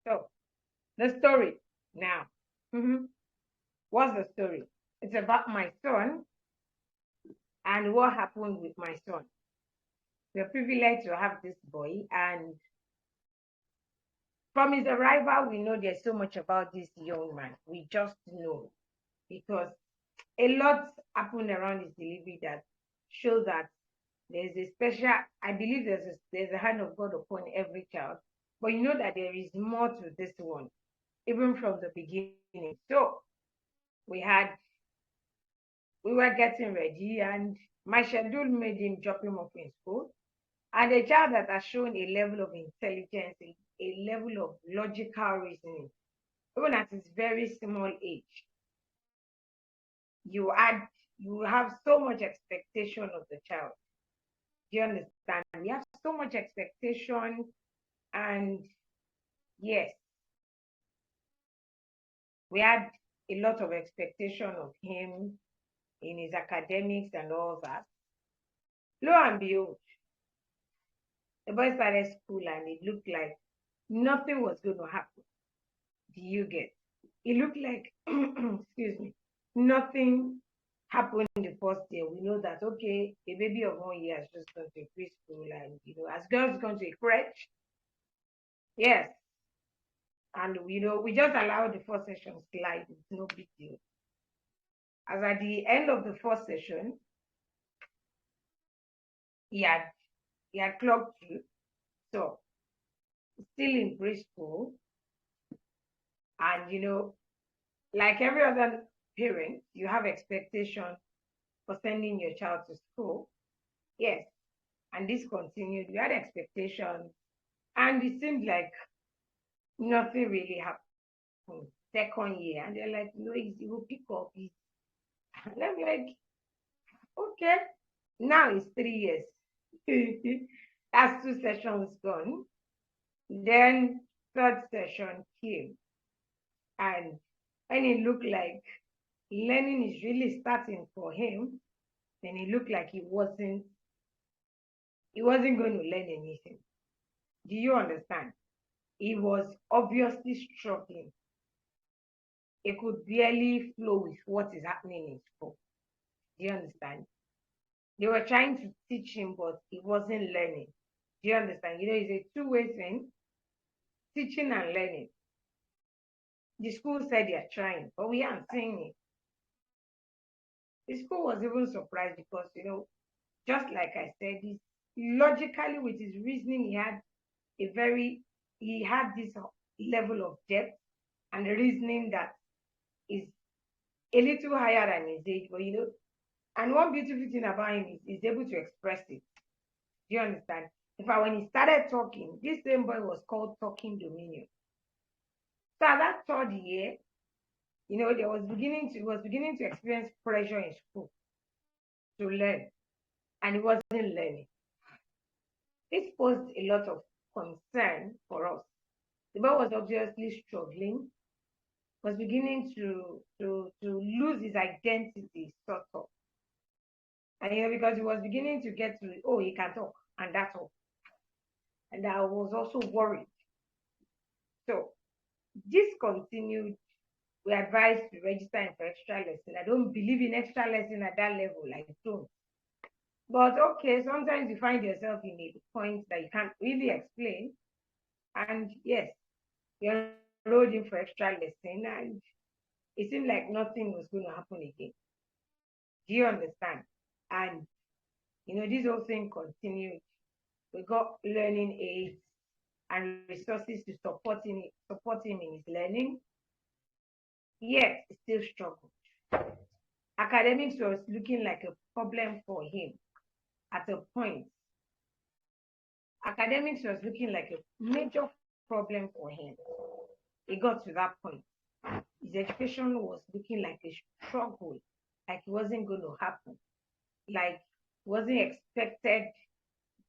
So, the story now. What's the story? It's about my son and what happened with my son. We're privileged to have this boy, and from his arrival, we know there's so much about this young man. We just know because a lot happened around his delivery that show that there's a special. I believe there's a hand of God upon every child, but you know that there is more to this one, even from the beginning. So we had we were getting ready, and my schedule made him drop him off in school. And a child that has shown a level of intelligence, a level of logical reasoning, even at his very small age, you add you have so much expectation of the child. Do you understand? You have so much expectation, and yes, we had a lot of expectation of him in his academics and all that. Lo and behold, the boy started school and it looked like nothing was going to happen. Do you get? It looked like, excuse me, nothing happened in the first year. We know that, okay, a baby of 1 year has just gone to preschool and, has girls gone to a crèche. Yes. And, we just allowed the first session slide. It's no big deal. As at the end of the first session, he had clocked 2. So, still in preschool. And, like every other parent, you have expectation for sending your child to school. Yes. And this continued. We had expectations. And it seemed like nothing really happened. Second year. And they're like, no, it will pick up. And I'm like, okay. Now it's 3 years. That's 2 sessions gone. Then third session came. And when it looked like learning is really starting for him, then it looked like he wasn't going to learn anything. Do you understand? He was obviously struggling. He could barely flow with what is happening in school. Do you understand? They were trying to teach him, but he wasn't learning. Do you understand? It's a two-way thing, teaching and learning. The school said they're trying, but we aren't seeing it. The school was even surprised because, just like I said, logically with his reasoning, he had this level of depth and reasoning that is a little higher than his age, but and one beautiful thing about him is he's able to express it. Do you understand? In fact, when he started talking, this same boy was called Talking Dominion. So at that third year, he was beginning to experience pressure in school to learn, and he wasn't learning. This posed a lot of concern for us. The boy was obviously struggling, was beginning to lose his identity, sort of. And because he was beginning to get to, oh, he can talk, and that's all. And I was also worried. So this continued. We advised to register him for extra lesson. I don't believe in extra lesson at that level. I don't. But okay, sometimes you find yourself in a point that you can't really explain. And yes, we enrolled him for extra lesson, and it seemed like nothing was going to happen again. Do you understand? And this whole thing continued. We got learning aids and resources to support him in his learning. Yet, he still struggled. Academics was looking like a problem for him at a point. Academics was looking like a major problem for him. He got to that point. His education was looking like a struggle, like it wasn't going to happen, like it wasn't expected.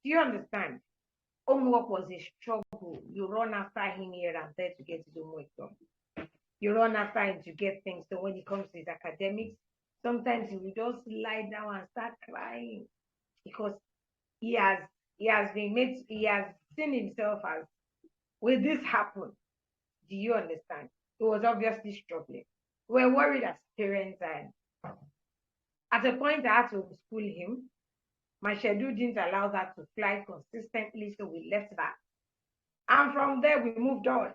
Do you understand? Homework was a struggle. You run after him here and there to get his homework done. You run after him to get things done. When it comes to his academics, sometimes he will just lie down and start crying because he has seen himself as, will this happen? Do you understand? He was obviously struggling. We were worried as parents, and at a point I had to school him. My schedule didn't allow that to fly consistently, so we left that. And from there, we moved on.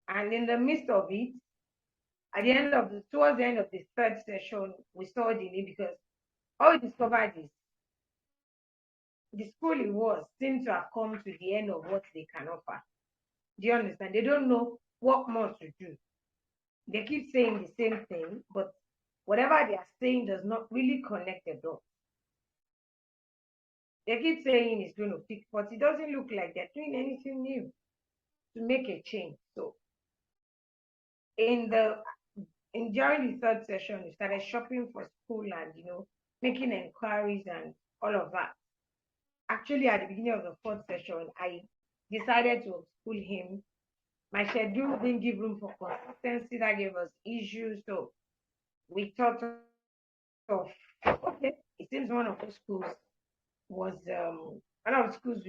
And in the midst of it, towards the end of the third session, we saw a delay because all we discovered is the school it was seemed to have come to the end of what they can offer. Do you understand? They don't know what more to do. They keep saying the same thing, but whatever they are saying does not really connect the dots. They keep saying it's going to fix, but it doesn't look like they're doing anything new to make a change. So in during the third session, we started shopping for school and making inquiries and all of that. Actually, at the beginning of the fourth session, I decided to school him. My schedule didn't give room for consistency. That gave us issues. So we thought of, okay, it seems one of the schools was one of the schools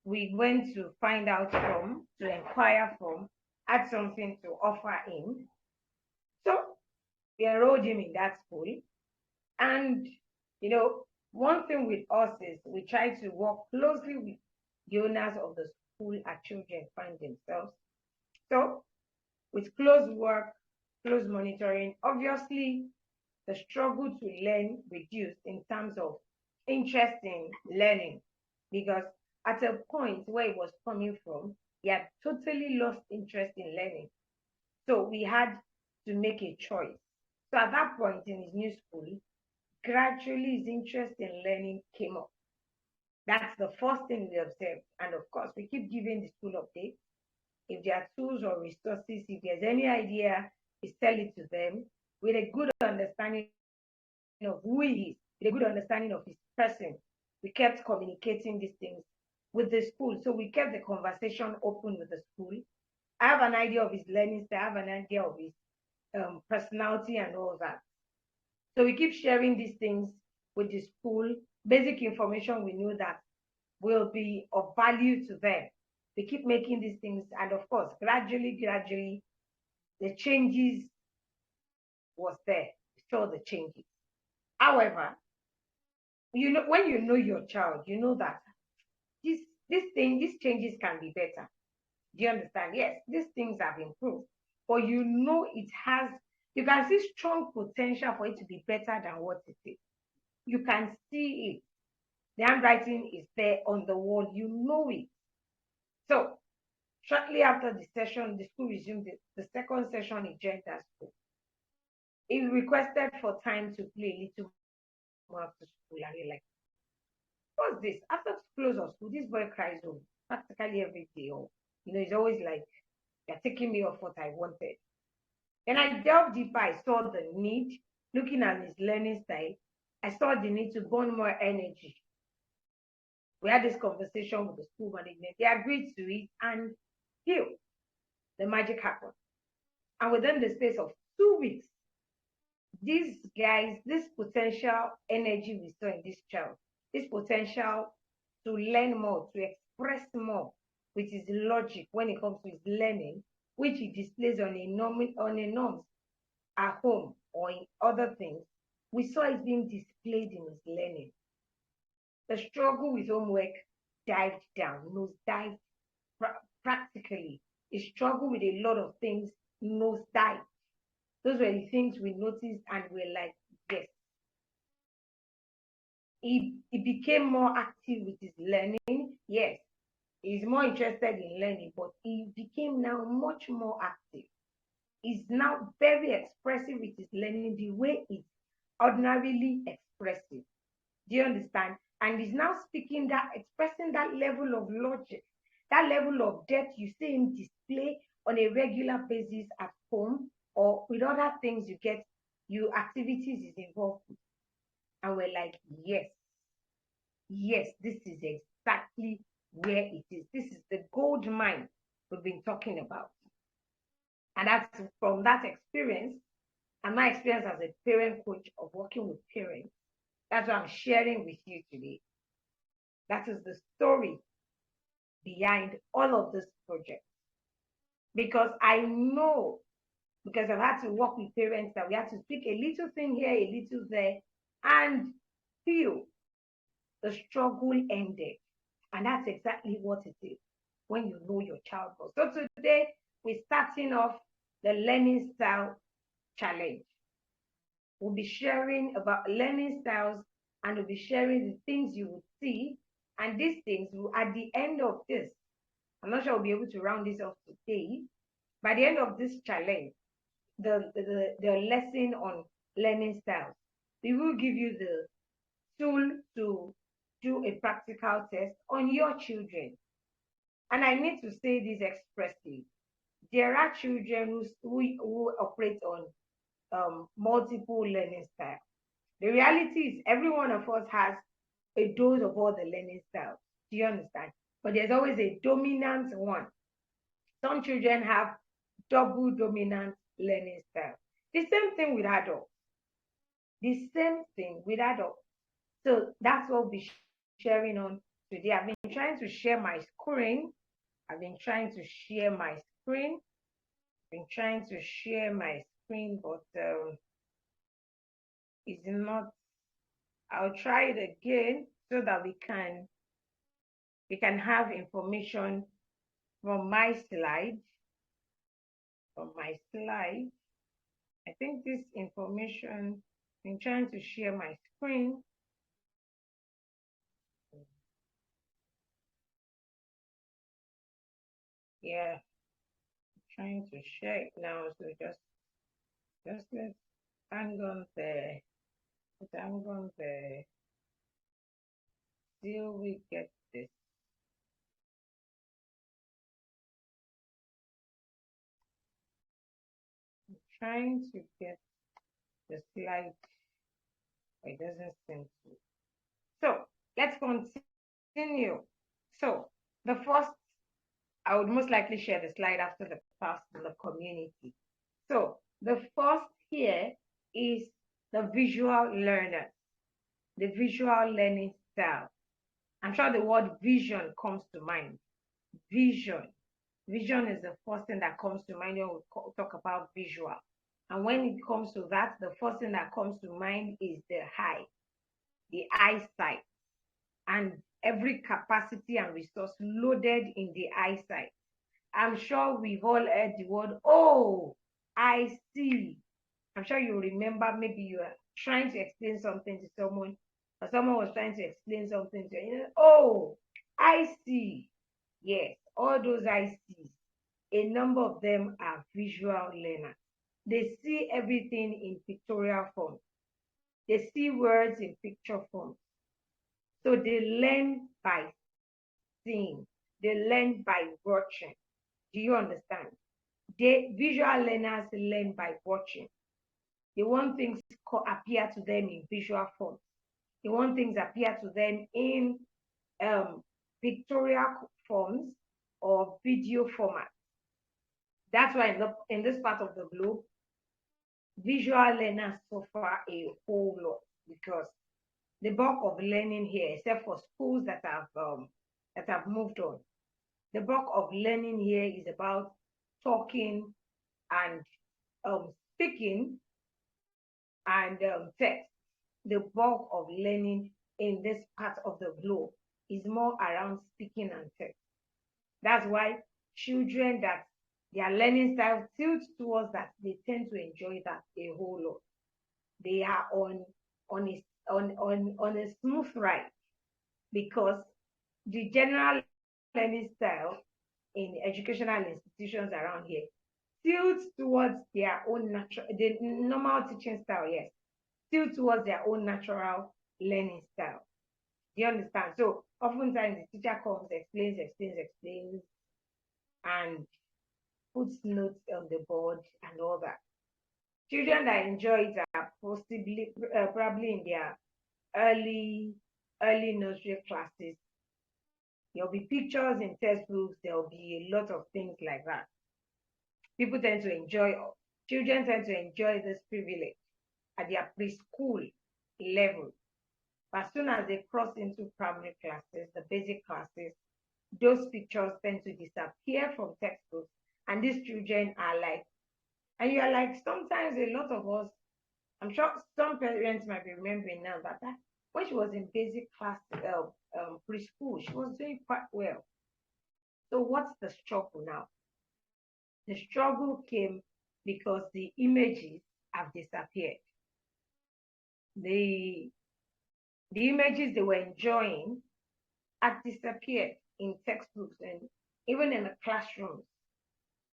we went to find out from, to inquire from, had something to offer him. So we enrolled him in that school. And one thing with us is we try to work closely with the owners of the school our children find themselves. So with close work, close monitoring, obviously the struggle to learn reduced in terms of interest in learning, because at a point where it was coming from, he had totally lost interest in learning. So we had to make a choice. So at that point in his new school, gradually his interest in learning came up. That's the first thing we observed. And of course, we keep giving the school updates. If there are tools or resources, if there's any idea, we tell it to them with a good understanding of who he is, with a good understanding of his person. We kept communicating these things with the school. So we kept the conversation open with the school. I have an idea of his learning style, I have an idea of his personality and all that. So we keep sharing these things with the school, basic information we know that will be of value to them. We keep making these things, and of course, gradually, the changes was there. We saw the changes. However, when you know your child, you know that these changes can be better. Do you understand? Yes, these things have improved, but you can see strong potential for it to be better than what it is. You can see it. The handwriting is there on the wall. You know it. So shortly after the session, the school resumed the second session in gender school. He requested for time to play a little more after school, and you're like, what's this? After close of school, this boy cries home practically every day. Or he's always like, you're taking me off what I wanted. And I delved deeper. I saw the need, looking at his learning style. I saw the need to burn more energy. We had this conversation with the school management. They agreed to it, and here, the magic happened. And within the space of 2 weeks, these guys, this potential energy we saw in this child, this potential to learn more, to express more with his logic when it comes to his learning, which he displays on a norms at home or in other things, we saw it being displayed in his learning. The struggle with homework dived down, nosedived practically. He struggled with a lot of things, nosedived. Those were the things we noticed and we're like, yes. He became more active with his learning. Yes, he's more interested in learning, but he became now much more active. He's now very expressive with his learning the way it's ordinarily expressive. Do you understand? And he's now expressing that level of logic, that level of depth you see him display on a regular basis at home or with other things activities is involved with. And we're like, yes, this is exactly where it is. This is the gold mine we've been talking about. And that's from that experience and my experience as a parent coach of working with parents. That's what I'm sharing with you today. That is the story behind behind all of this project, because I know, because I've had to work with parents that we have to tweak a little thing here, a little there, and feel the struggle ended. And that's exactly what it is when you know your child well. So today we're starting off the learning style challenge. We'll be sharing about learning styles, and we'll be sharing the things you will see. And these things will, at the end of this, I'm not sure we'll be able to round this off today. By the end of this challenge, the lesson on learning styles, we will give you the tool to do a practical test on your children. And I need to say this expressly. There are children who operate on multiple learning styles. The reality is every one of us has a dose of all the learning styles. Do you understand? But there's always a dominant one. Some children have double dominant learning style. The same thing with adults. The same thing with adults. So that's what we'll be sharing on today. I've been trying to share my screen. I've been trying to share my screen. But it's not. I'll try it again so that we can have information from my slide. I think this information, I'm trying to share my screen. Yeah, I'm trying to share it now. So just let's hang on there. Hang on there till we get this. I'm trying to get the slide. It doesn't seem to. So let's continue. So the first, I would most likely share the slide after the past in the community. So the first here is the visual learner, the visual learning style. I'm sure the word vision comes to mind. Vision. Vision is the first thing that comes to mind when we talk about visual. And when it comes to that, the first thing that comes to mind is the eye, the eyesight, and every capacity and resource loaded in the eyesight. I'm sure we've all heard the word, oh, I see. I'm sure you remember, maybe you are trying to explain something to someone, or someone was trying to explain something to you. Oh, I see. Yes, all those I see, a number of them are visual learners. They see everything in pictorial form. They see words in picture form. So they learn by seeing. They learn by watching. Do you understand? Visual learners learn by watching. They want things appear to them in visual form. They want things appear to them in pictorial forms or video format. That's why in this part of the globe, visual learners suffer a whole lot, because the bulk of learning here, except for schools that have moved on, the bulk of learning here is about talking and speaking and text. The bulk of learning in this part of the globe is more around speaking and text. That's why children that their learning style tilts towards that, they tend to enjoy that a whole lot. They are on a smooth ride, because the general learning style in educational institutions around here tilts towards their own natural, the normal teaching style, yes, tilts towards their own natural learning style. Do you understand? So oftentimes the teacher comes, explains, and puts notes on the board and all that. Children that enjoy it are possibly probably in their early nursery classes. There'll be pictures in textbooks. There'll be a lot of things like that. Children tend to enjoy this privilege at their preschool level. As soon as they cross into primary classes, the basic classes, those pictures tend to disappear from textbooks. And these children are like, and you are like, sometimes a lot of us, I'm sure some parents might be remembering now that when she was in basic class, preschool, she was doing quite well. So what's the struggle now? The struggle came because the images have disappeared. The the images they were enjoying have disappeared in textbooks and even in the classrooms.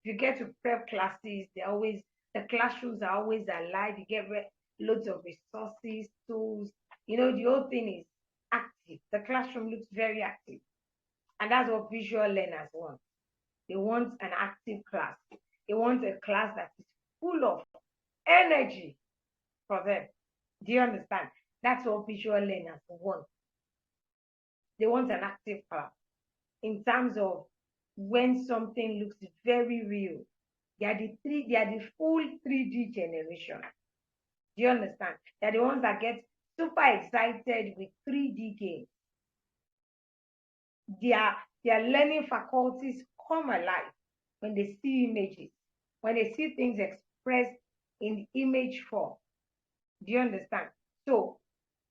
If you get to prep classes, the classrooms are always alive. You get loads of resources, tools. The whole thing is active. The classroom looks very active, and that's what visual learners want. They want an active class. They want a class that is full of energy for them. Do you understand? That's what visual learners want. They want an active class in terms of when something looks very real. They are the full 3D generation. Do you understand? They're the ones that get super excited with 3D games. Their learning faculties come alive when they see images, when they see things expressed in image form. Do you understand? So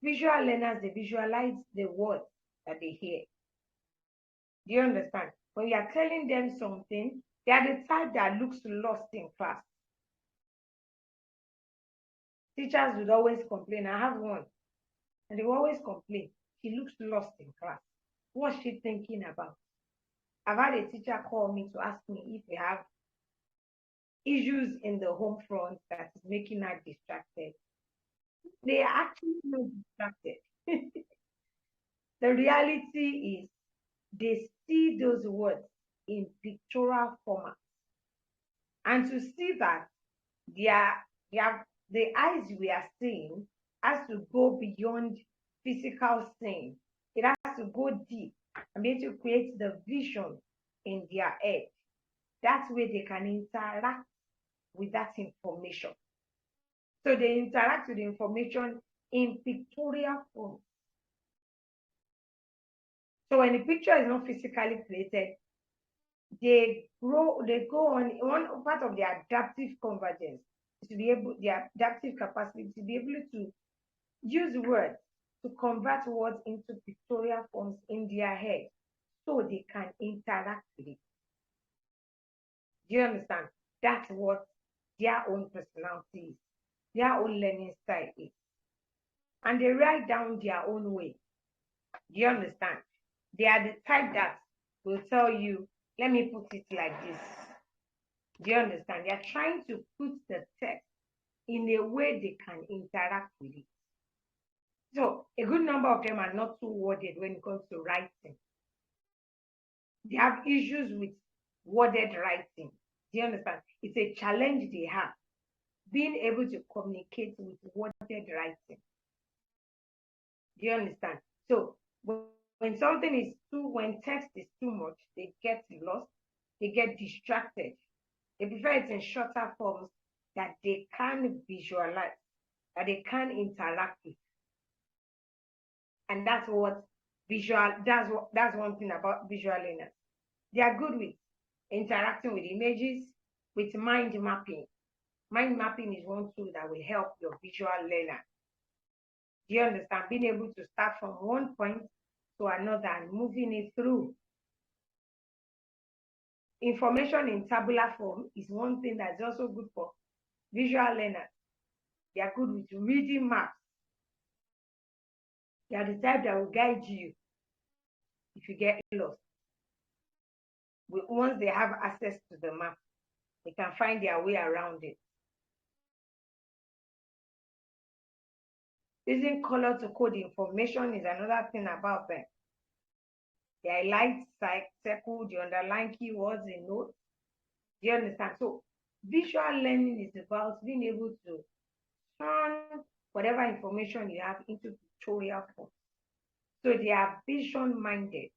visual learners, they visualize the words that they hear. Do you understand? When you are telling them something, they are the type that looks lost in class. Teachers would always complain. I have one, and they will always complain. She looks lost in class. What's she thinking about? I've had a teacher call me to ask me if we have issues in the home front that is making her distracted. They are actually not distracted. The reality is they see those words in pictorial format. And to see that the eyes we are seeing has to go beyond physical seeing. It has to go deep and be able to create the vision in their head. That's where they can interact with that information. So they interact with the information in pictorial form. So when the picture is not physically created, they go on one part of their adaptive convergence to be able their adaptive capacity to be able to use words to convert words into pictorial forms in their head so they can interact with it. Do you understand? That's what their own personality is, their own learning style is. And they write down their own way. Do you understand? They are the type that will tell you, let me put it like this. Do you understand? They are trying to put the text in a way they can interact with it. So a good number of them are not too worded when it comes to writing. They have issues with worded writing. Do you understand? It's a challenge they have, being able to communicate with worded writing. Do you understand? So when something is when text is too much, they get lost, they get distracted. They prefer it in shorter forms that they can visualize, that they can interact with. And that's one thing about visual learners. They are good with interacting with images, with mind mapping. Mind mapping is one tool that will help your visual learner. Do you understand? Being able to start from one point to another and moving it through. Information in tabular form is one thing that's also good for visual learners. They are good with reading maps. They are the type that will guide you if you get lost. Once they have access to the map, they can find their way around it. Using color to code information is another thing about them. They highlight, circle, the underline keywords in notes. Do you understand? So visual learning is about being able to turn whatever information you have into pictorial form. So they are vision minded.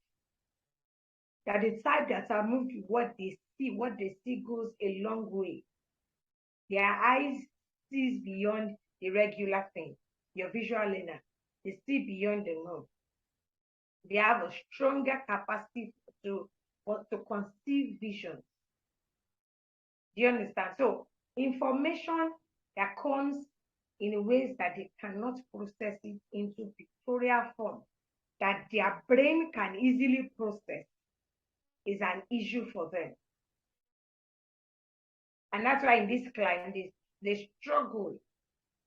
They are the type that are moved with what they see. What they see goes a long way. Their eyes sees beyond the regular thing. Your visual learner, they see beyond the norm. They have a stronger capacity to conceive vision. Do you understand? So information that comes in ways that they cannot process it into pictorial form, that their brain can easily process, is an issue for them. And that's why in this client, they struggle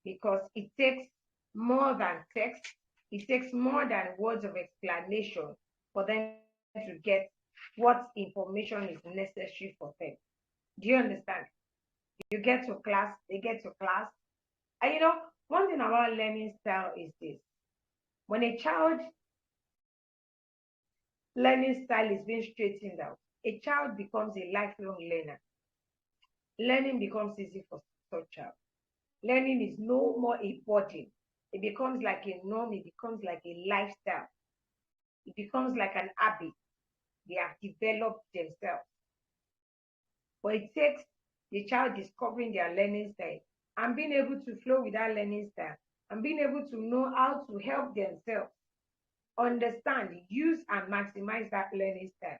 because it takes more than text, it takes more than words of explanation for them to get what information is necessary for them. Do you understand? You get to class, they get to class. And one thing about learning style is this. When a child learning style is being straightened out, a child becomes a lifelong learner. Learning becomes easy for such child. Learning is no more a burden. It becomes like a norm, it becomes like a lifestyle. It becomes like an habit. They have developed themselves. But it takes the child discovering their learning style and being able to flow with that learning style and being able to know how to help themselves understand, use, and maximize that learning style.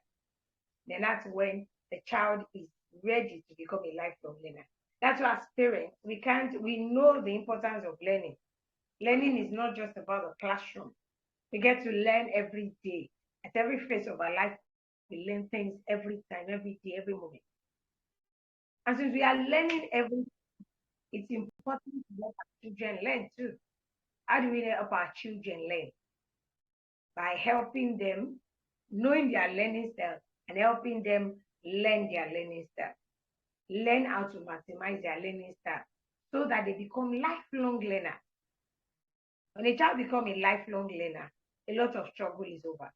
Then that's when the child is ready to become a lifelong learner. That's why as parents, we know the importance of learning. Learning is not just about the classroom. We get to learn every day. At every phase of our life, we learn things every time, every day, every moment. And since we are learning every, it's important to let our children learn too. How do we help our children learn? By helping them, knowing their learning style, and helping them learn their learning style. Learn how to maximize their learning style so that they become lifelong learners. When a child becomes a lifelong learner, a lot of struggle is over.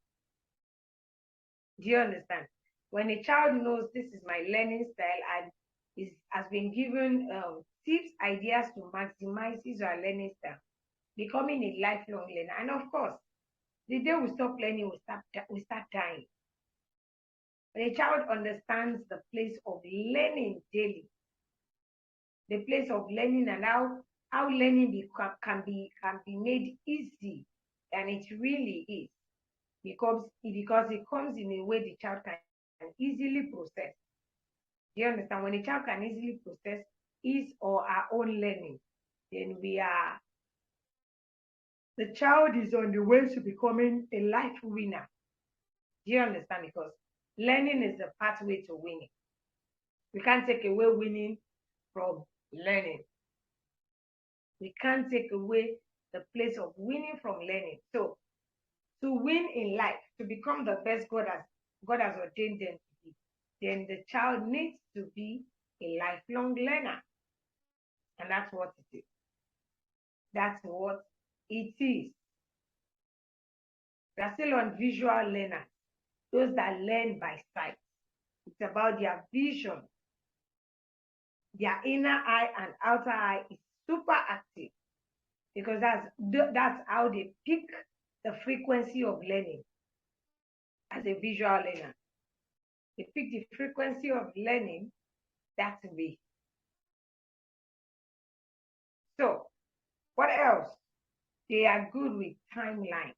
Do you understand? When a child knows this is my learning style and has been given tips, ideas to maximize his or her learning style, becoming a lifelong learner. And of course, the day we stop learning, we start dying. When a child understands the place of learning daily, the place of learning and how learning can be made easy than it really is, because it comes in a way the child can easily process. Do you understand? When a child can easily process his or her own learning, then the child is on the way to becoming a life winner. Do you understand? Because learning is the pathway to winning. We can't take away winning from learning. We can't take away the place of winning from learning. So to win in life, to become the best God has ordained them to be, then the child needs to be a lifelong learner. And that's what it is. That's what it is. They're still on visual learners, those that learn by sight. It's about their vision. Their inner eye and outer eye is super active because that's how they pick the frequency of learning as a visual learner. They pick the frequency of learning that way. So, what else? They are good with timelines.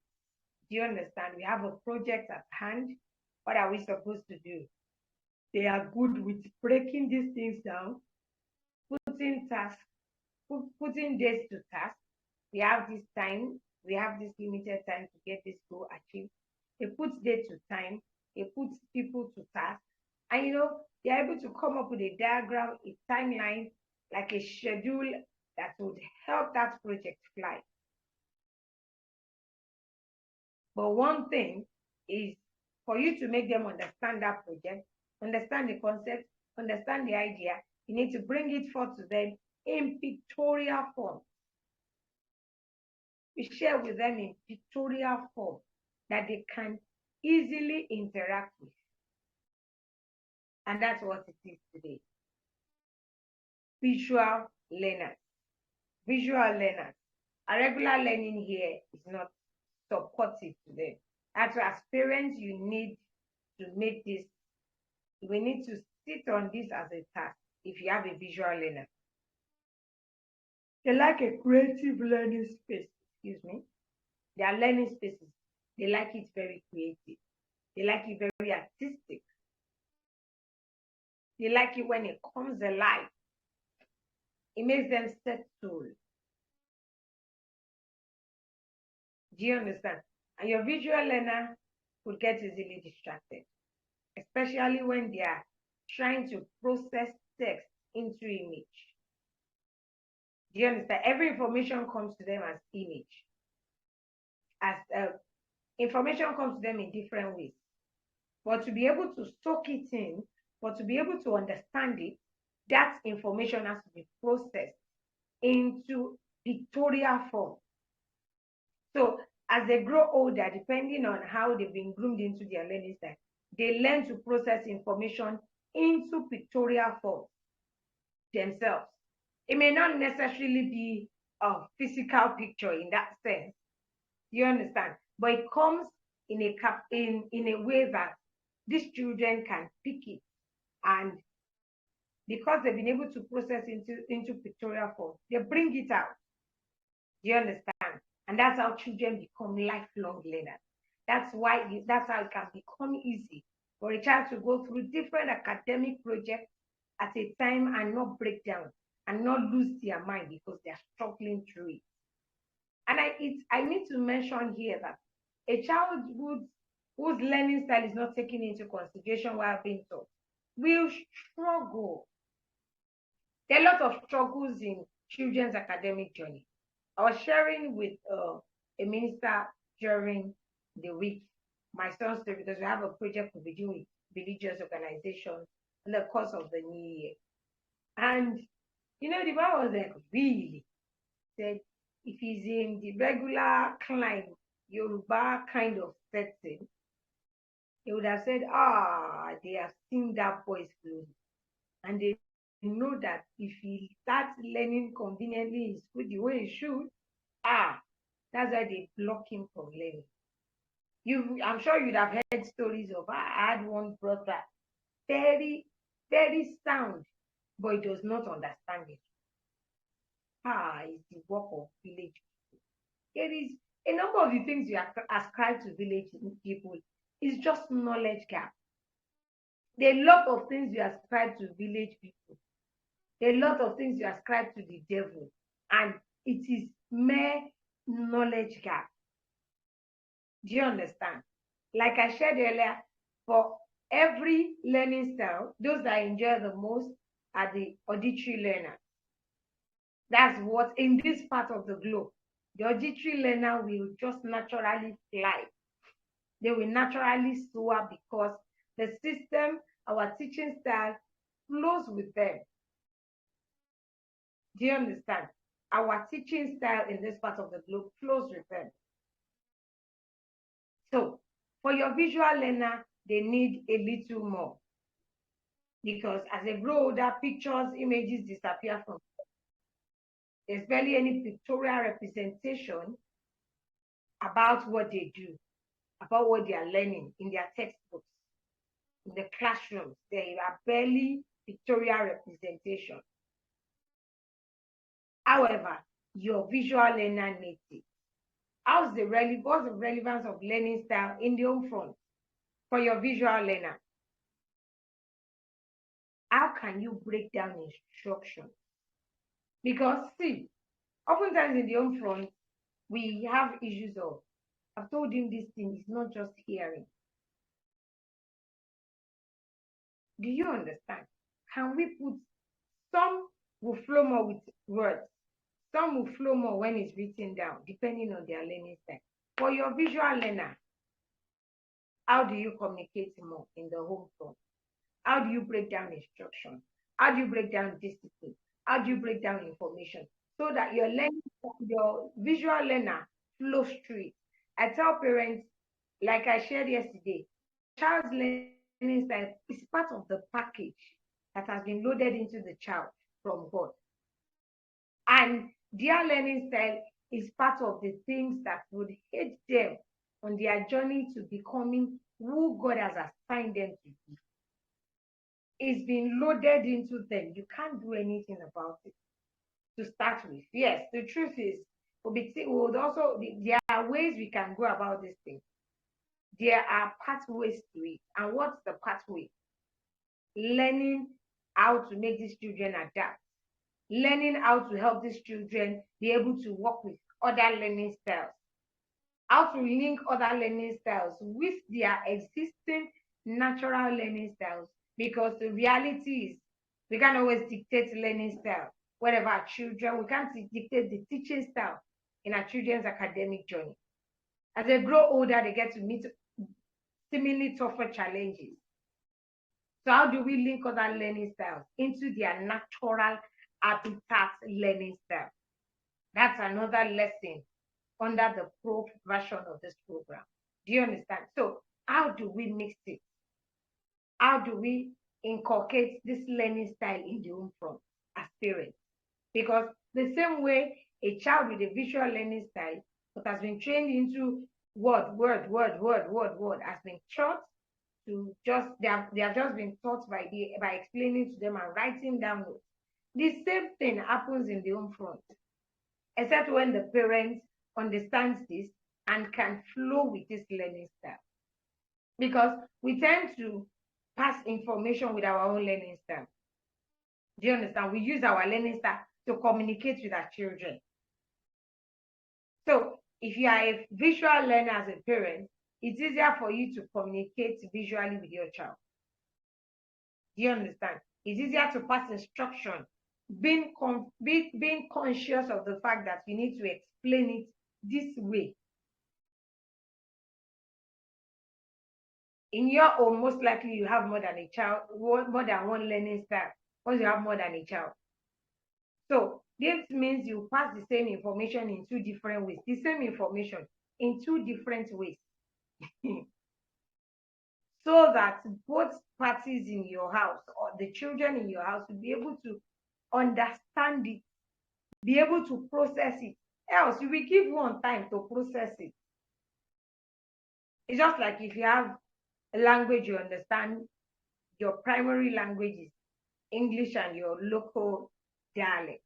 Do you understand? We have a project at hand. What are we supposed to do? They are good with breaking these things down, putting tasks, putting days to tasks. We have this time, we have this limited time to get this goal achieved. They put date to time, they put people to task, and they're able to come up with a diagram, a timeline, like a schedule that would help that project fly. But one thing is for you to make them understand that project, understand the concept, understand the idea, you need to bring it forth to them in pictorial form. We share with them in pictorial form that they can easily interact with. And that's what it is today. Visual learners. Visual learners. A regular learning here is not supportive to them. That's why as parents, you need to make this, we need to sit on this as a task if you have a visual learner. They like a creative learning space, excuse me. Their learning spaces, They like it very creative. They like it very artistic. They like it when it comes alive. It makes them settle. Do you understand? And your visual learner could get easily distracted, especially when they are trying to process text into image. Do you understand? Every information comes to them as image. As information comes to them in different ways. But to be able to soak it in, but to be able to understand it, that information has to be processed into pictorial form. So as they grow older, depending on how they've been groomed into their learning style, they learn to process information into pictorial form themselves. It may not necessarily be a physical picture in that sense. You understand? But it comes in a way that these children can pick it, and because they've been able to process into pictorial form, they bring it out. Do you understand? And that's how children become lifelong learners. That's how it can become easy for a child to go through different academic projects at a time and not break down and not lose their mind because they're struggling through it. And I need to mention here that a child whose learning style is not taken into consideration while being taught will struggle. There are a lot of struggles in children's academic journey. I was sharing with a minister during the week my son's story because we have a project we'll be doing with religious organizations in the course of the new year. And the man was like, really? Said, if he's in the regular climb, Yoruba kind of setting, he would have said, they have seen that boy's clothes. And they know that if he starts learning conveniently in school the way he should, that's why they block him from learning. I'm sure you'd have heard stories of, I had one brother, very, very sound, but he does not understand it. It's the work of village people. There is a number of the things you ascribe to village people is just knowledge gap. There are a lot of things you ascribe to village people. There are a lot of things you ascribe to the devil, and it is mere knowledge gap. Do you understand? Like I shared earlier, for every learning style, those that I enjoy the most are the auditory learners. That's what in this part of the globe, the auditory learner will just naturally fly. They will naturally soar because the system, our teaching style, flows with them. Do you understand? Our teaching style in this part of the globe flows with them. So for your visual learner, they need a little more. Because as they grow older, pictures, images disappear from them. There's barely any pictorial representation about what they do, about what they are learning in their textbooks, in the classrooms. There are barely pictorial representation. However, your visual learner needs it. What's the relevance of learning style in the home front for your visual learner? How can you break down instructions? Because see, oftentimes in the home front, we have issues of, I've told him this thing is not just hearing. Do you understand? Can we put, some will flow more with words, some will flow more when it's written down, depending on their learning style. For your visual learner, how do you communicate more in the home front? How do you break down instruction? How do you break down discipline? How do you break down information so that your visual learner flows through it? I tell parents, like I shared yesterday, child's learning style is part of the package that has been loaded into the child from God. And their learning style is part of the things that would aid them on their journey to becoming who God has assigned them to be. It's been loaded into them. You can't do anything about it to start with. Yes, the truth is, there are ways we can go about this thing. there are pathways to it. And what's the pathway? Learning how to make these children adapt, learning how to help these children be able to work with other learning styles, how to link other learning styles with their existing natural learning styles. Because the reality is, we can't always dictate learning style. Whatever our children, we can't dictate the teaching style in our children's academic journey. As they grow older, they get to meet seemingly tougher challenges. So how do we link other learning styles into their natural habitat learning style? That's another lesson under the pro version of this program. Do you understand? So how do we mix it? How do we inculcate this learning style in the home front as parents? Because the same way a child with a visual learning style but has been trained into word, has been taught to just they have just been taught by explaining to them and writing down notes. The same thing happens in the home front, except when the parent understands this and can flow with this learning style. Because we tend to pass information with our own learning style. Do you understand? We use our learning style to communicate with our children. So if you are a visual learner as a parent, it's easier for you to communicate visually with your child. Do you understand? It's easier to pass instruction, being conscious of the fact that you need to explain it this way. In your home, most likely you have more than a child, more than one learning style, once you have more than a child. So this means you pass the same information in two different ways, the same information in two different ways. So that both parties in your house or the children in your house will be able to understand it, be able to process it. Else, you will give one time to process it. It's just like if you have a language you understand, your primary language is English and your local dialect.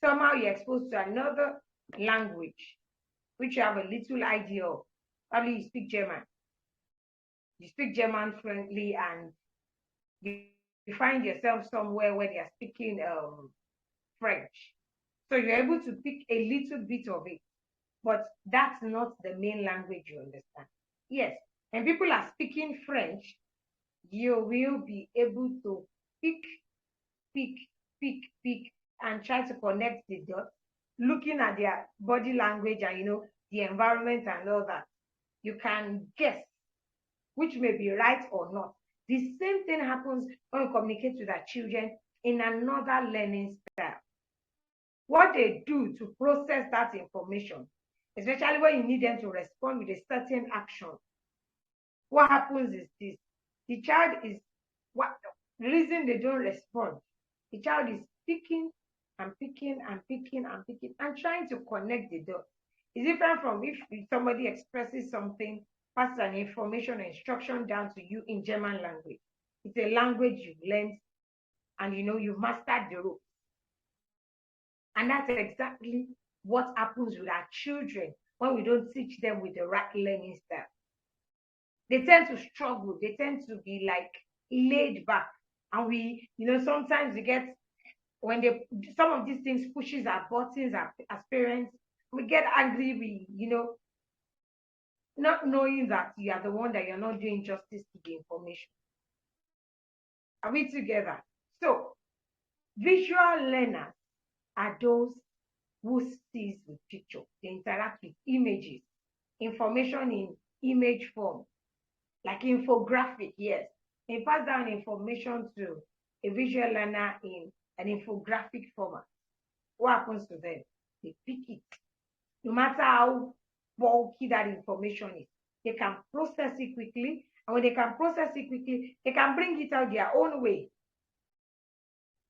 Somehow you're exposed to another language, which you have a little idea of. Probably you speak German. You speak German fluently and you find yourself somewhere where they are speaking French. So you're able to pick a little bit of it, but that's not the main language you understand. Yes, when people are speaking French, you will be able to pick, and try to connect the dots, looking at their body language and the environment and all that. You can guess which may be right or not. The same thing happens when we communicate with our children in another learning style. What they do to process that information, especially when you need them to respond with a certain action, what happens is this. The child is, the reason they don't respond, the child is picking and trying to connect the dots. It's different from if somebody expresses something, passes an information or instruction down to you in German language. It's a language you've learned and you've mastered the ropes. And that's exactly what happens with our children when we don't teach them with the right learning style. They tend to struggle. They tend to be like laid back. And we, sometimes we get, when some of these things pushes our buttons as parents, we get angry, not knowing that you are the one that you're not doing justice to the information. Are we together? So, visual learners are those who sees with picture. They interact with images, information in image form, like infographic, yes. They pass down information to a visual learner in an infographic format. What happens to them? They pick it. No matter how bulky that information is, they can process it quickly. And when they can process it quickly, they can bring it out their own way.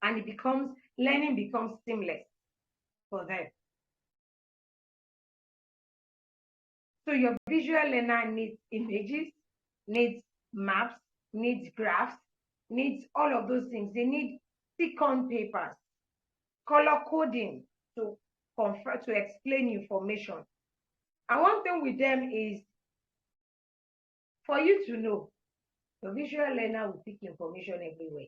And learning becomes seamless for them. So your visual learner needs images, needs maps, needs graphs, needs all of those things. They need stick-on papers, color coding to explain information. And one thing with them is For you to know, the visual learner will pick information everywhere.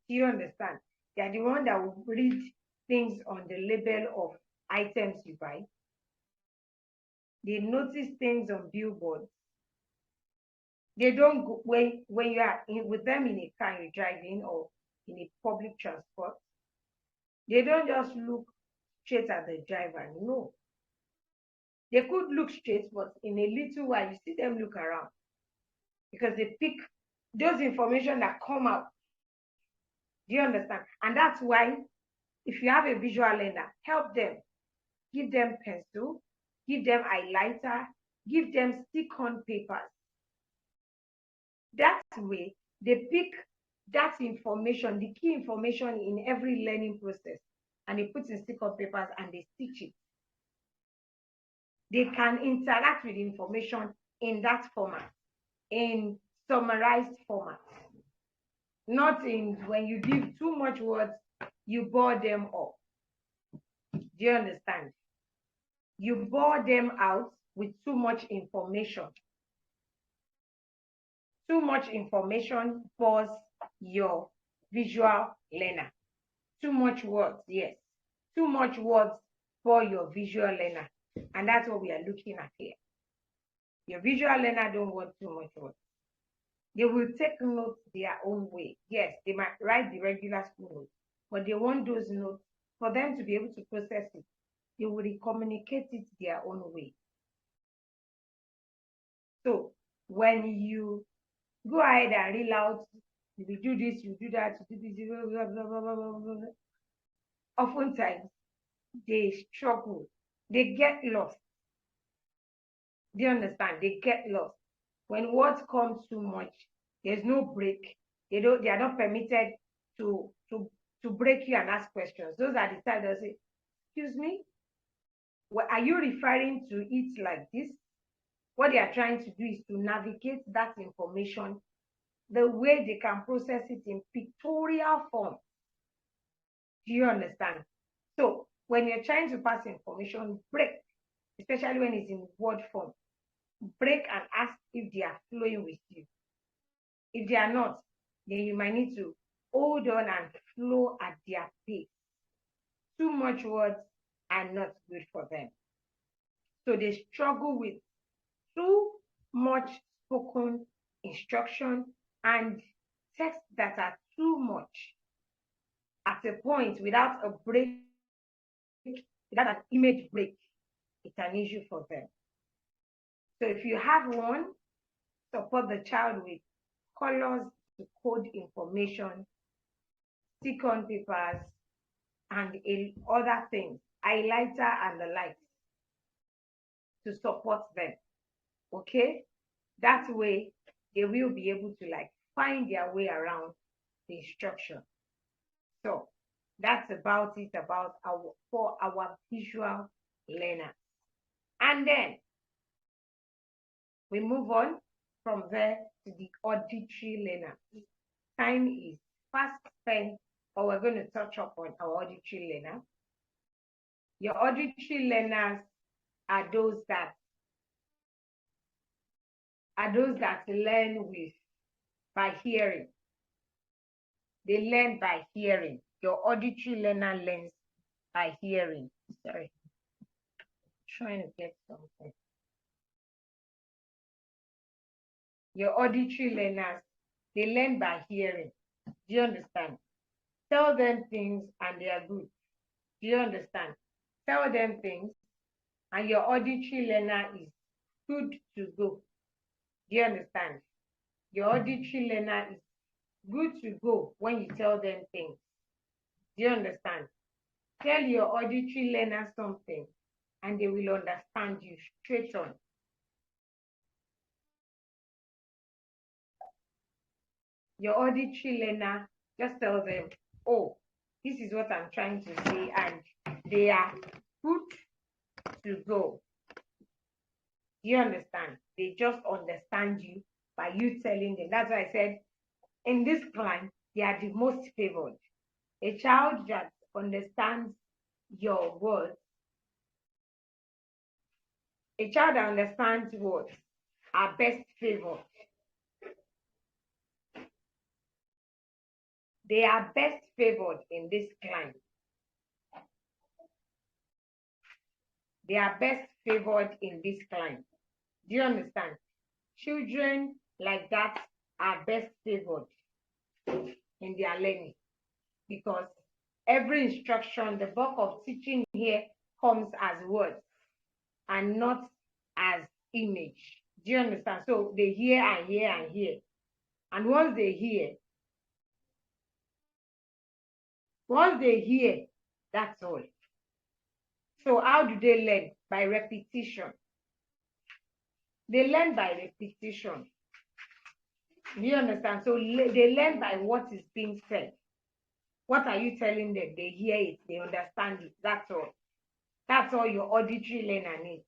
Do you understand? They are the one that will read things on the label of items you buy. They notice things on billboards. They don't go, when you are with them in a car, you're driving or in a public transport, they don't just look straight at the driver. No. They could look straight, but in a little while, you see them look around because they pick those information that come out. Do you understand? And that's why if you have a visual learner, help them. Give them pencil, give them highlighter, give them stick-on papers. That way, they pick that information, the key information in every learning process, and they put in stick-on papers and they stitch it. They can interact with information in that format, in summarized format. Not in when you give too much words, you bore them up. Do you understand? You bore them out with too much information. Too much information bores your visual learner. Too much words, yes. Too much words for your visual learner. And that's what we are looking at here. Your visual learner don't want too much words. They will take notes their own way. Yes, they might write the regular school notes, but they want those notes for them to be able to process it. They will communicate it their own way. So when you go ahead and reel out, you will do this, you do that, you do this, blah, blah, blah, blah, blah, blah. Oftentimes, they struggle. They get lost. Do you understand? They get lost. When words come too much, there's no break. They are not permitted to break you and ask questions. Those are the times they'll say, excuse me, are you referring to it like this? What they are trying to do is to navigate that information the way they can process it in pictorial form. Do you understand? So when you're trying to pass information, break, especially when it's in word form, break and ask if they are flowing with you. If they are not, then you might need to hold on and flow at their pace. Too much words are not good for them. So they struggle with too much spoken instruction and texts that are too much at a point without a break, without an image break. It's an issue for them. So if you have one, support the child with colors to code information, stick-on papers, and other things, highlighter and the likes, to support them. Okay? That way, they will be able to find their way around the instruction. So that's about it for our visual learners. And then we move on from there to the auditory learner. Time is fast spent, but we're going to touch up on our auditory learner. Your auditory learners are those that learn by hearing. They learn by hearing. Your auditory learner learns by hearing. Sorry, trying to get something. Your auditory learners, they learn by hearing. Do you understand? Tell them things and they are good. Do you understand? Tell them things and your auditory learner is good to go. Do you understand? Your auditory learner is good to go when you tell them things. Do you understand? Tell your auditory learner something and they will understand you straight on. Your auditory learner, just tell them, oh, this is what I'm trying to say, and they are good to go. Do you understand? They just understand you by you telling them. That's why I said, in this clan, they are the most favored. A child that understands your words A child that understands what are best favored. They are best favored in this climate. They are best favored in this climate. Do you understand? Children like that are best favored in their learning because every instruction, the bulk of teaching here comes as words and not as image. Do you understand? So they hear and hear and hear. And once they hear, that's all. So how do they learn? By repetition. They learn by repetition. Do you understand? So they learn by what is being said. What are you telling them? They hear it, they understand it. That's all. That's all your auditory learner needs.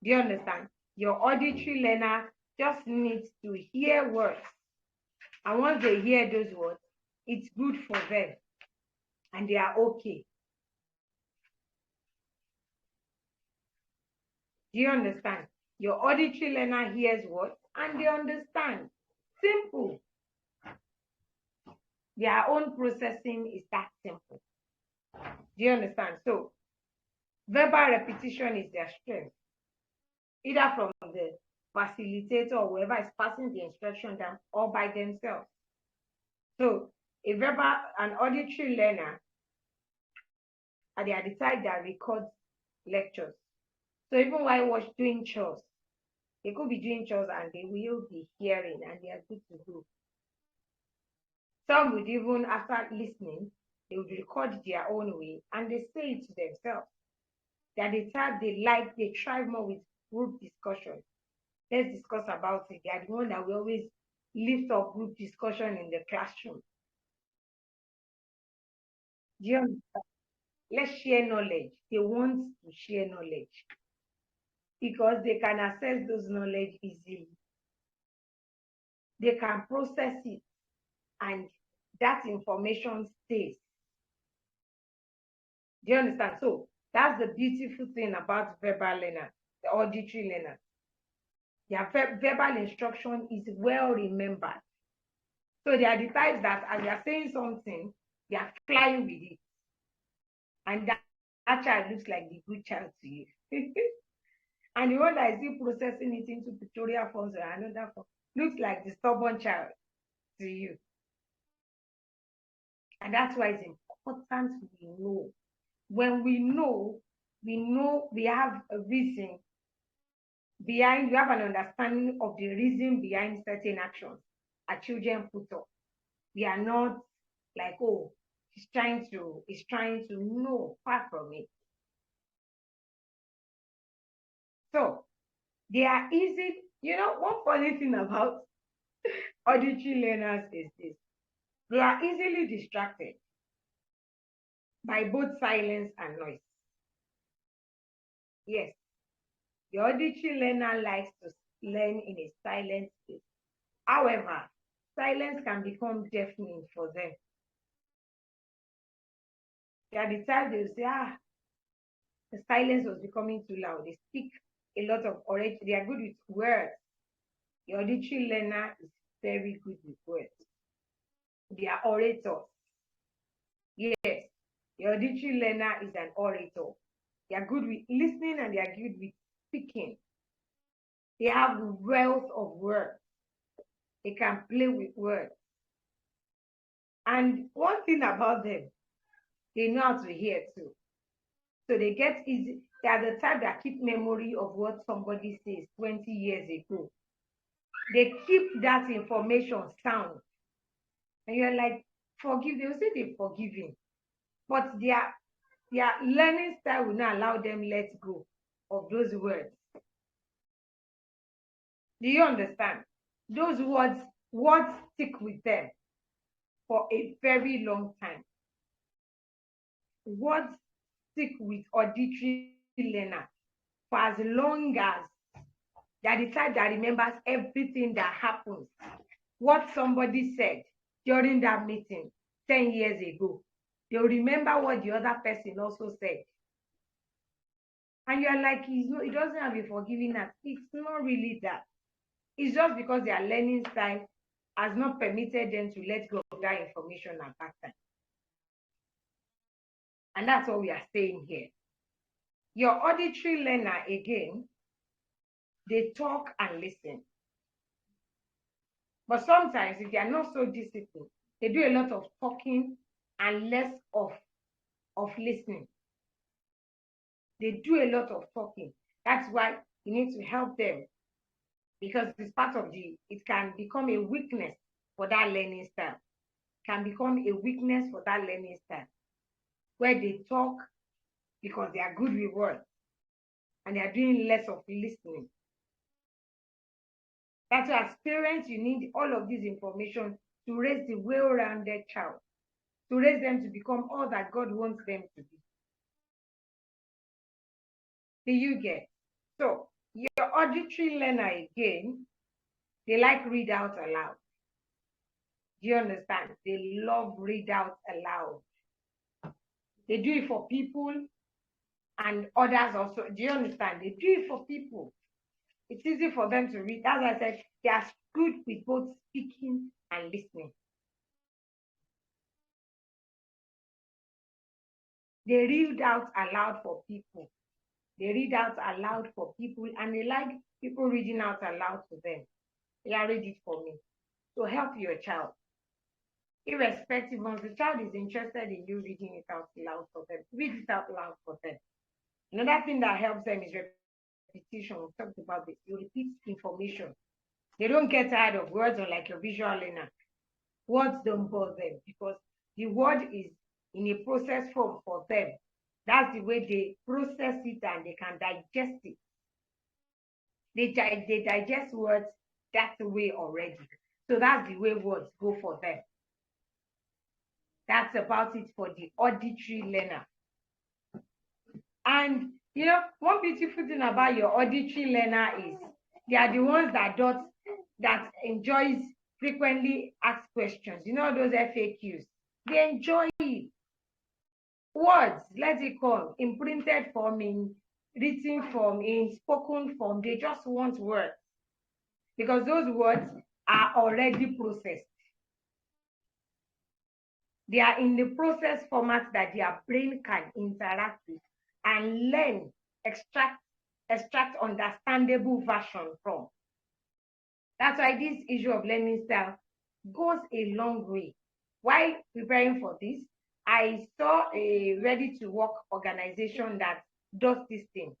Do you understand? Your auditory learner just needs to hear words. And once they hear those words, it's good for them. And they are okay. Do you understand? Your auditory learner hears words and they understand. Simple. Their own processing is that simple. Do you understand? So, verbal repetition is their strength, either from the facilitator or whoever is passing the instruction down or by themselves. So, an auditory learner, they are the type that records lectures. So, even while doing chores, they could be doing chores and they will be hearing and they are good to go. Some would even, after listening, they would record their own way and they say it to themselves. They are the type they thrive more with group discussion. Let's discuss about it. They are the one that will always lift up group discussion in the classroom. Do you understand? Let's share knowledge. They want to share knowledge because they can access those knowledge easily. They can process it and that information stays. Do you understand? So that's the beautiful thing about verbal learner, the auditory learner. Their verbal instruction is well remembered. So they are the types that as they are saying something, they are flying with it. And that child looks like the good child to you. And the one that is still processing it into pictorial forms or another form looks like the stubborn child to you. And that's why it's important we know. When we know we have a reason behind, we have an understanding of the reason behind certain actions our children put up. We are not like, oh, he's trying to know, far from it. So they are easy. One funny thing about auditory learners is this. They are easily distracted by both silence and noise. Yes, the auditory learner likes to learn in a silent space. However, silence can become deafening for them. They are the type they will say, the silence was becoming too loud. They speak a lot of already. They are good with words. The auditory learner is very good with words. They are orators. Yes, the auditory learner is an orator. They are good with listening and they are good with speaking. They have wealth of words. They can play with words. And one thing about them, they know how to hear too. So they get easy. They are the type that keep memory of what somebody says 20 years ago. They keep that information sound. And you're like, forgive. They will say they're forgiving. But their learning style will not allow them let go of those words. Do you understand? Those words stick with them for a very long time. Words stick with auditory learner for as long as they are the type that remembers everything that happens. What somebody said during that meeting 10 years ago. They'll remember what the other person also said. And you're like, it doesn't have a forgiving heart. It's not really that. It's just because their learning style has not permitted them to let go of that information at that time. And that's what we are saying here. Your auditory learner, again, they talk and listen. But sometimes, if they are not so disciplined, they do a lot of talking and less of listening. They do a lot of talking. That's why you need to help them, because it's part of it can become a weakness for that learning style. Can become a weakness for that learning style, where they talk because they are good with words and they are doing less of listening. That's why as parents, you need all of this information to raise the well-rounded child, to raise them to become all that God wants them to be. Do you get? So your auditory learner, again, they like read out aloud. Do you understand? They love read out aloud. They do it for people and others also. Do you understand? They do it for people. It's easy for them to read. As I said, they are good with both speaking and listening. They read out aloud for people. They read out aloud for people, and they like people reading out aloud to them. Yeah, read it for me. So help your child. Irrespective of the child is interested in you reading it out loud for them, read it out loud for them. Another thing that helps them is repetition. We talked about this. You repeat information. They don't get tired of words, unlike a visual learner. Words don't bother them because the word is in a process form for them. That's the way they process it and they can digest it. They digest words that way already. So that's the way words go for them. That's about it for the auditory learner. And one beautiful thing about your auditory learner is they are the ones that enjoys frequently asked questions. Those FAQs. They enjoy it. Words, let it come in printed form, in written form, in spoken form. They just want words because those words are already processed. They are in the process format that their brain can interact with and learn, extract understandable version from. That's why this issue of learning style goes a long way. While preparing for this, I saw a ready-to-work organization that does this thing.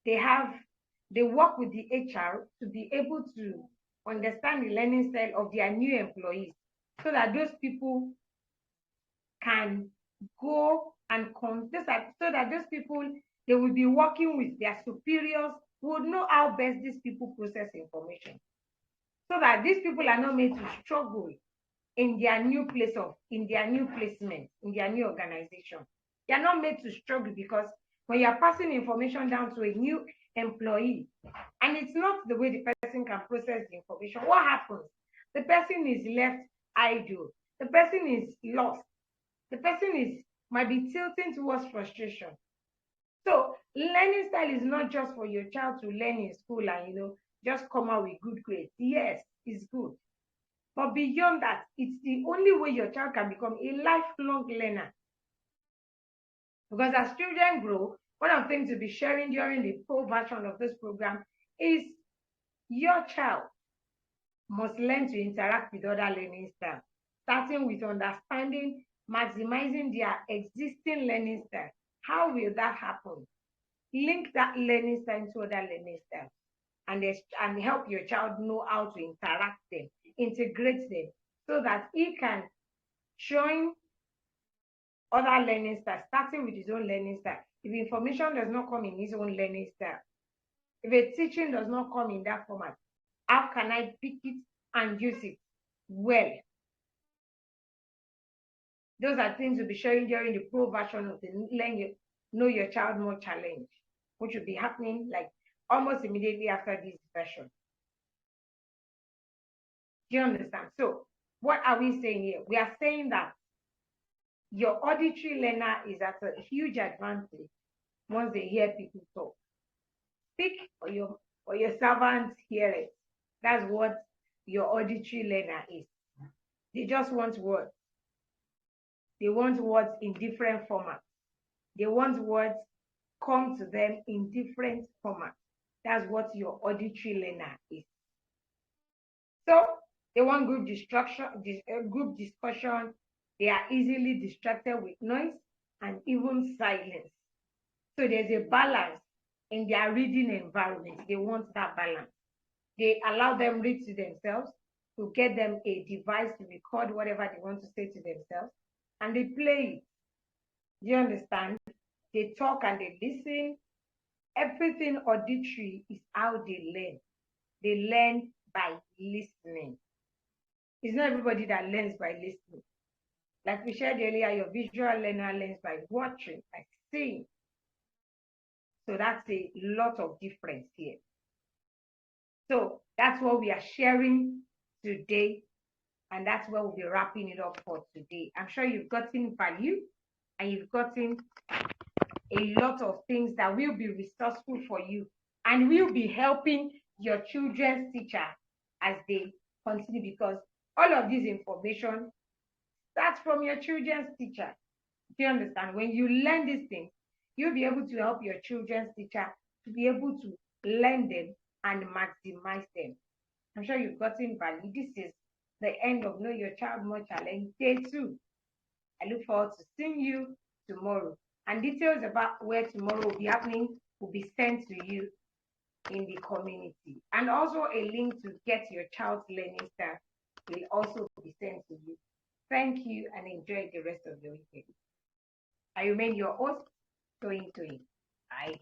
They work with the HR to be able to understand the learning style of their new employees so that those people can go and so that those people they will be working with their superiors who would know how best these people process information, so that these people are not made to struggle in their new placement, in their new organization. They are not made to struggle because when you are passing information down to a new employee and it's not the way the person can process the information, what happens? The person is left idle. The person is lost. The person might be tilting towards frustration. So learning style is not just for your child to learn in school and just come out with good grades. Yes, it's good. But beyond that, it's the only way your child can become a lifelong learner. Because as children grow, one of the things to be sharing during the pro version of this program is your child must learn to interact with other learning styles, starting with understanding, maximizing their existing learning style. How will that happen? Link that learning style to other learning styles and help your child know how to interact them, integrate them, so that he can join other learning styles, starting with his own learning style. If information does not come in his own learning style, if a teaching does not come in that format, how can I pick it and use it well? Those are things we'll be sharing during the pro version of the Know Your Child More challenge, which will be happening like almost immediately after this version. Do you understand? So what are we saying here? We are saying that your auditory learner is at a huge advantage once they hear people talk. Speak or your servants hear it. That's what your auditory learner is. They just want words. They want words in different formats. They want words come to them in different formats. That's what your auditory learner is. So they want group discussion. They are easily distracted with noise and even silence. So there's a balance in their reading environment. They want that balance. They allow them read to themselves, to get them a device to record whatever they want to say to themselves, and they play it. Do you understand? They talk and they listen. Everything auditory is how they learn. They learn by listening. It's not everybody that learns by listening. Like we shared earlier, your visual learner learns by watching, by seeing. So that's a lot of difference here. So that's what we are sharing today. And that's where we'll be wrapping it up for today. I'm sure you've gotten value and you've gotten a lot of things that will be resourceful for you and will be helping your children's teacher as they continue, because all of this information starts from your children's teacher. Do you understand? When you learn these things, you'll be able to help your children's teacher to be able to learn them and maximize them. I'm sure you've gotten value. This is the end of Know Your Child More Challenge Day 2. I look forward to seeing you tomorrow. And details about where tomorrow will be happening will be sent to you in the community. And also a link to get your child's learning style will also be sent to you. Thank you and enjoy the rest of the weekend. I remain your host, Toyin Toyin. Bye.